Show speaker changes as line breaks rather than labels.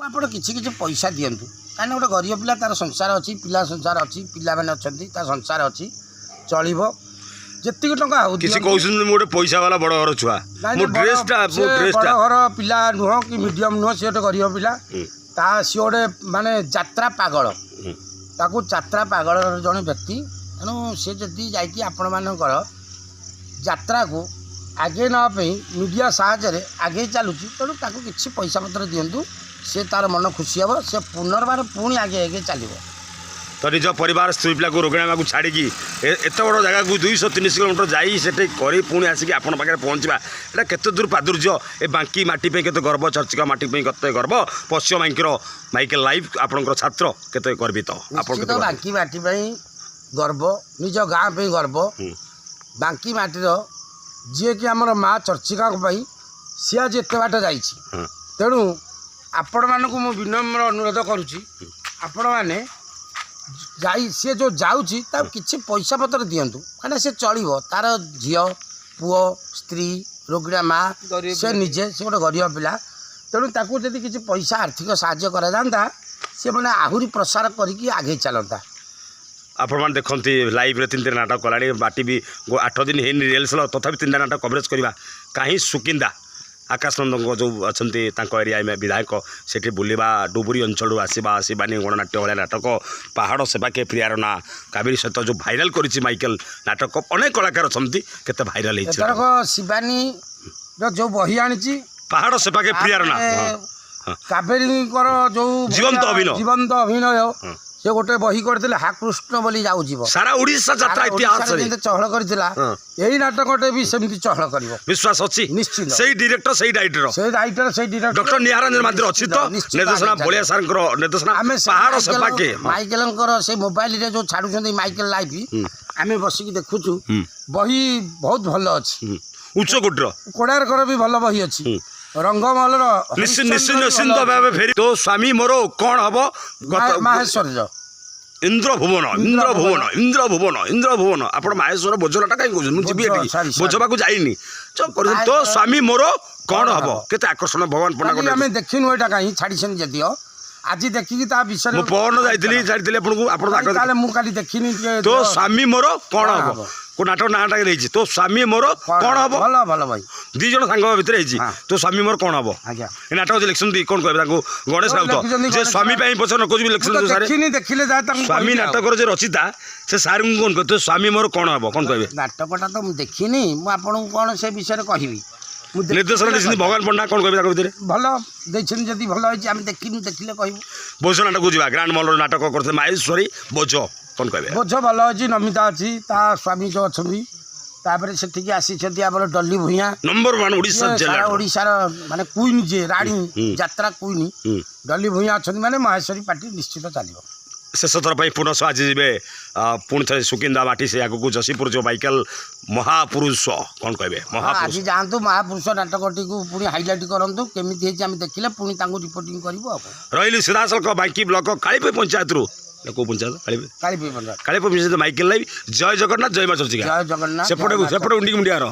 ଆପଣ କିଛି କିଛି ପଇସା ଦିଅନ୍ତୁ କାହିଁକିନା ଗୋଟେ ଗରିବ ପିଲା ତାର ସଂସାର ଅଛି ପିଲା ସଂସାର ଅଛି ପିଲାମାନେ ଅଛନ୍ତି ତା ସଂସାର ଅଛି ଚଳିବ ଯେତିକି ଟଙ୍କା ହଉ
କିଛି କହୁଛନ୍ତି ମୁଁ ଗୋଟେ ପଇସା ବାଲା ବଡ଼ ଘର ଛୁଆ ମୋ ଡ୍ରେସଟା
ବଡ଼ ଘର ପିଲା ନୁହଁ କି ମିଡ଼ିୟମ୍ ନୁହଁ ସିଏ ଗୋଟେ ଗରିବ ପିଲା ତା ସିଏ ଗୋଟେ ମାନେ ଯାତ୍ରା ପାଗଳ ତାକୁ ଯାତ୍ରା ପାଗଳର ଜଣେ ବ୍ୟକ୍ତି ତେଣୁ ସେ ଯଦି ଯାଇକି ଆପଣମାନଙ୍କର ଯାତ୍ରାକୁ ଆଗେଇ ନେବା ପାଇଁ ମିଡ଼ିଆ ସାହାଯ୍ୟରେ ଆଗେଇ ଚାଲୁଛି ତେଣୁ ତାକୁ କିଛି ପଇସା ପତ୍ର ଦିଅନ୍ତୁ ସେ ତାର ମନ ଖୁସି ହେବ ସେ ପୁନର୍ବାର ପୁଣି ଆଗେଇ ଚାଲିବ
ତ ନିଜ ପରିବାର ସ୍ତ୍ରୀ ପିଲାକୁ ରୋଗିଣାକୁ ଛାଡ଼ିକି ଏତେ ବଡ଼ ଜାଗାକୁ 200-300 କିଲୋମିଟର ଯାଇ ସେଠି କରି ପୁଣି ଆସିକି ଆପଣ ପାଖରେ ପହଞ୍ଚିବା ଏଇଟା କେତେ ଦୂର ପ୍ରାଦୁର୍ଯ୍ୟ ଏ ବାଙ୍କି ମାଟି ପାଇଁ କେତେ ଗର୍ବ ଚର୍ଚ୍ଚିକା ମାଟି ପାଇଁ କେତେ ଗର୍ବ ପଶ୍ଚିମ ବାଙ୍କିର ମାଇକେଲ ଲାଇଭ୍ ଆପଣଙ୍କର ଛାତ୍ର କେତେ ଗର୍ବିତ ଆପଣ
ବାଙ୍କି ମାଟି ପାଇଁ ଗର୍ବ ନିଜ ଗାଁ ପାଇଁ ଗର୍ବ ବାଙ୍କି ମାଟିର ଯିଏକି ଆମର ମା ଚର୍ଚ୍ଚିକାଙ୍କ ପାଇଁ ସିଏ ଆଜି ଏତେ ବାଟ ଯାଇଛି ତେଣୁ ଆପଣମାନଙ୍କୁ ମୁଁ ବିନମ୍ର ଅନୁରୋଧ କରୁଛି ଆପଣମାନେ ସିଏ ଯେଉଁ ଯାଉଛି ତାକୁ କିଛି ପଇସା ପତ୍ର ଦିଅନ୍ତୁ କାହିଁକିନା ସେ ଚଳିବ ତାର ଝିଅ ପୁଅ ସ୍ତ୍ରୀ ରୋଗିଣା ମା ସେ ନିଜେ ସେ ଗୋଟେ ଗରିବ ପିଲା ତେଣୁ ତାକୁ ଯଦି କିଛି ପଇସା ଆର୍ଥିକ ସାହାଯ୍ୟ କରାଯାଆନ୍ତା ସେ ମାନେ ଆହୁରି ପ୍ରସାର କରିକି ଆଗେଇ ଚାଲନ୍ତା
ଆପଣମାନେ ଦେଖନ୍ତି ଲାଇଭ୍ରେ 3ଟା ନାଟକ କଲାଣି ମାଟି ବି 8 ଦିନ ହେଇନି ରିହର୍ସାଲ୍ ତଥାପି 3ଟା ନାଟକ କଭରେଜ୍ କରିବା କାହିଁ ସୁକିନ୍ଦା ଆକାଶ ନନ୍ଦଙ୍କ ଯେଉଁ ଅଛନ୍ତି ତାଙ୍କ ଏରିଆ ବିଧାୟକ ସେଠି ବୁଲିବା ଡୁବୁରି ଅଞ୍ଚଳରୁ ଆସିବା ଶିବାନୀ ଗଣନାଟ୍ୟ ଭଳିଆ ନାଟକ ପାହାଡ଼ ସେବାକେ ପ୍ରିୟାର ନାଁ କାବେରୀ ସହିତ ଯେଉଁ ଭାଇରାଲ୍ କରିଛି ମାଇକେଲ ନାଟକ ଅନେକ କଳାକାର ଅଛନ୍ତି କେତେ ଭାଇରାଲ୍ ହେଇଛି
ଶିବାନୀର ଯେଉଁ ବହି ଆଣିଛି
ପାହାଡ଼ ସେବାକେ ପ୍ରିୟାର ନାଁ
କାବେରୀଙ୍କର ଯେଉଁ ଜୀବନ୍ତ ଅଭିନୟ ସେ ଗୋଟେ ବହି କରିଥିଲେ ହା କୃଷ୍ଣ ବୋଲି ଯାଉ ଯିବ
ସାରା ଓଡ଼ିଶା ଯାତ୍ରା ଇତିହାସରେ
ଚହଳ କରିଥିଲା ଏଇ ନାଟକଟେ ବି ସେମିତି ଚହଳ କରିବ
ବିଶ୍ୱାସ ଅଛି
ନିଶ୍ଚିତ
ସେଇ ଡିରେକ୍ଟର ସେଇ ଡାଇରେକ୍ଟର ଡକ୍ଟର ନିହାରାଞ୍ଜନ ମାଧ୍ୟମ ଅଛି ତ ନିର୍ଦ୍ଦେଶନା ବଳିଆ ସାର୍ଙ୍କର ନିର୍ଦ୍ଦେଶନା ଆମେ ପାହାଡ଼ ସେବାକେ
ମାଇକେଲଙ୍କର ସେଇ ମୋବାଇଲରେ ଯେଉଁ ଛାଡୁଛନ୍ତି ମାଇକେଲ ଲାଇଭ୍ ଆମେ ବସିକି ଦେଖୁଛୁ ବହି ବହୁତ ଭଲ ଅଛି
ଉଚ୍ଚ କୋଟିର
କୋଣାର୍କର ବି ଭଲ ବହି ଅଛି ରଙ୍ଗମହଲର
ନିଶ୍ଚିନ୍ତ ଭାବେ ଫେରି ତୋ ସ୍ୱାମୀ ମୋର କ'ଣ ହବ
ମାହେଶ୍ୱର୍ଯ୍ୟ
ଇନ୍ଦ୍ରଭୁବନ ଆପଣ ମାହେଶ୍ୱର ବୋଝଲାଟା କାହିଁ କହୁଛନ୍ତି ମୁଁ ଯିବି ଏଠି ବୋଝବାକୁ ଯାଇନି ତୋ ସ୍ୱାମୀ ମୋର କ'ଣ ହବ କେତେ ଆକର୍ଷଣ ଭଗବାନ ପଣ୍ଡା
ଆମେ ଦେଖିନୁ ଏଇଟା କାହିଁ ଛାଡ଼ିଛନ୍ତି ଯଦିଓ ଆଜି ଦେଖିକି ତା ବିଷୟରେ
ମୁଁ ପହରଦିନ ଯାଇଥିଲି ଛାଡ଼ିଥିଲି ଆପଣଙ୍କୁ ଆପଣ
ତାହେଲେ ମୁଁ କାଲି ଦେଖିନି
ତୋ ସ୍ୱାମୀ ମୋର କ'ଣ ହବ କୋଉ ନାଟକ ନାଁଟା ହେଇଛି ତୋ ସ୍ୱାମୀ ମୋର କ'ଣ ହବ
ଭଲ ଭଲ ଭାଇ
2 ଜଣ ସାଙ୍ଗ ଭିତରେ ହେଇଛି ତୋ ସ୍ୱାମୀ ମୋର କ'ଣ ହବ ଏ ନାଟକ ଯେ ଲେଖିଛନ୍ତି କ'ଣ କହିବେ ତାଙ୍କୁ ଗଣେଶ ରାଉତ ଯେ ସ୍ୱାମୀ ପାଇଁ ପଛରେ ନ କହୁଛି ଲେଖିଛନ୍ତି ସ୍ୱାମୀ ନାଟକର ଯେ ରଚିତା ସେ ସାର୍ଙ୍କୁ କ'ଣ କହିବେ ତୋ ସ୍ୱାମୀ ମୋର କ'ଣ ହବ କ'ଣ କହିବେ
ନାଟକଟା ତ ମୁଁ ଦେଖିନି ମୁଁ ଆପଣଙ୍କୁ କ'ଣ ସେ ବିଷୟରେ କହିବି
ନିର୍ଦ୍ଦେଶନା ଦେଇଛନ୍ତି ଭଗବାନ ପଣ୍ଡା କ'ଣ କହିବେ ତାଙ୍କ ଭିତରେ
ଭଲ ଦେଇଛନ୍ତି ଯଦି ଭଲ ହେଇଛି ଆମେ ଦେଖିନୁ ଦେଖିଲେ କହିବୁ
ବୋଝ ନାଟକକୁ ଯିବା ଗ୍ରାଣ୍ଡ ମଲ୍ର ନାଟକ କରୁଥିଲେ ମାହେଶ୍ୱରୀ ବୋଝ କ'ଣ କହିବେ
ବୋଝ ଭଲ ଅଛି ନମିତା ଅଛି ତା ସ୍ୱାମୀ ଯେଉଁ ଅଛନ୍ତି ତାପରେ ସେଠିକି ଆସିଛନ୍ତି ଆମର ଡଲି ଭୂୟାଁ
ନମ୍ବର 1
ଓଡ଼ିଶାର ମାନେ କୁଇନ୍ ଯିଏ ରାଣୀ ଯାତ୍ରା କୁଇନ୍ ଡଲି ଭୂୟାଁ ଅଛନ୍ତି ମାନେ ମାହେଶ୍ୱରୀ ପାର୍ଟି ନିଶ୍ଚିତ ଚାଲିବ
ଶେଷ ଥର ପାଇଁ ପୁନଃ ଆଜି ଯିବେ ପୁଣି ଥରେ ସୁକିନ୍ଦା ମାଟି ସେ ଆଗକୁ ଯଶୀପୁର ଯେଉଁ ମାଇକେଲ ମହାପୁରୁଷ କ'ଣ କହିବେ
ଆଜି ଯାଆନ୍ତୁ ମହାପୁରୁଷ ନାଟକଟିକୁ ପୁଣି ହାଇଲାଇଟ୍ କରନ୍ତୁ କେମିତି ହେଇଛି ଆମେ ଦେଖିଲେ ପୁଣି ତାଙ୍କୁ ରିପୋର୍ଟିଂ କରିବୁ ଆଉ
ରହିଲି ସିଧାସଳଖ ବାଙ୍କି ବ୍ଲକ କାଳିପଇ ପଞ୍ଚାୟତରୁ କେଉଁ ପଞ୍ଚାୟତ କାଳିପଇ ପଞ୍ଚାୟତ ମାଇକେଲ ଲାଇଭ୍ ଜୟ ଜଗନ୍ନାଥ ଜୟ ମା ଚର୍ଚ୍ଚିକା
ଜୟ ଜଗନ୍ନାଥ
ସେପଟେ ଉଣ୍ଡିକି ମୁଣ୍ଡିଆର